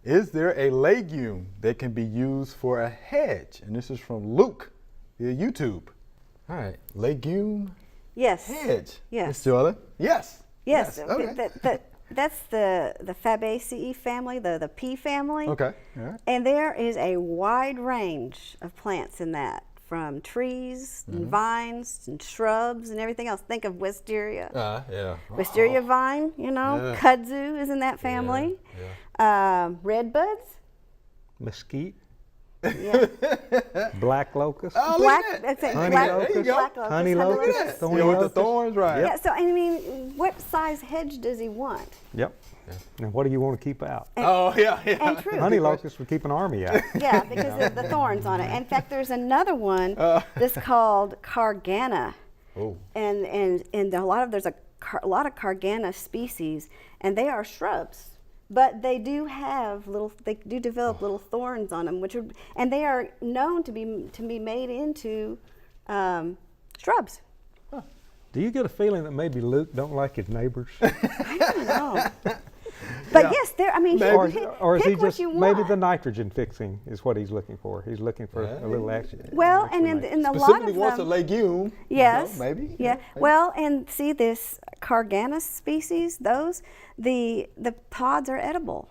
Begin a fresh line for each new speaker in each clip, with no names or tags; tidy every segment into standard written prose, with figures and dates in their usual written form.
Is there a legume that can be used for a hedge? And this is from Luke via YouTube. All right, legume
Yes.
hedge.
Yes.
Ms. Joellen? Yes.
Yes.
Okay.
That's the Fabaceae family, the pea family.
Okay. All right.
And there is a wide range of plants in that, from trees and vines and shrubs and everything else. Think of wisteria.
Yeah.
Wisteria vine, you know,
Yeah.
kudzu is in that family.
Yeah.
Red buds.
Mesquite,
Yeah.
black locust,
Oh,
Black,
look at that.
that's it.
Honey
Black,
locust.
There you go.
black locust,
Honey
honey
locust.
locust.
Thorny
Yeah, with the
locust.
thorns, right?
Yeah, so I mean, what size hedge does he want?
Yep. And what do you want to keep out?
Oh, yeah.
And true.
Honey locust would keep an army out.
Yeah, because of the thorns on it. In fact, there's another one that's called Cargana.
Oh.
And there's a lot of Cargana species, and they are shrubs. But they do have they do develop little thorns on them, and they are known to be made into shrubs.
Do you get a feeling that maybe Luke don't like his neighbors?
I don't know. But yes, I mean,
or is
pick
he
what
just
you
maybe
want.
the nitrogen fixing is what he's looking for? He's looking for a little action.
Well, and in a lot
Specifically
of
wants a
them,
legume.
yes,
You know, maybe.
yeah.
Maybe.
Well, and see this Cargana species; the pods are edible,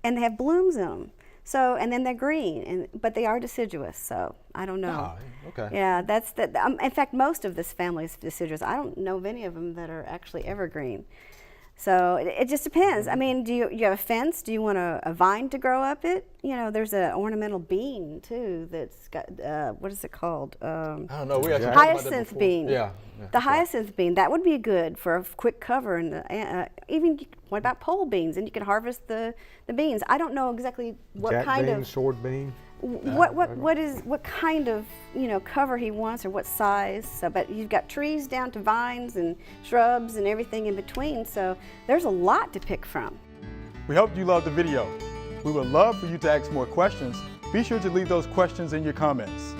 and they have blooms in them. So, and then they're green, but they are deciduous. So I don't know.
Oh, okay.
Yeah, that's in fact, most of this family is deciduous. I don't know of any of them that are actually evergreen. So it just depends. I mean, do you have a fence? Do you want a vine to grow up it? You know, there's an ornamental bean too that's got what is it called?
I don't know. We actually talked about that
Hyacinth
before.
bean.
Yeah.
The hyacinth bean, that would be good for a quick cover. And even, what about pole beans? And you can harvest the beans. I don't know exactly what
Jack
kind
bean,
of
sword bean.
what kind of cover he wants or what size. So, but you've got trees down to vines and shrubs and everything in between. So there's a lot to pick from.
We hope you loved the video. We would love for you to ask more questions. Be sure to leave those questions in your comments.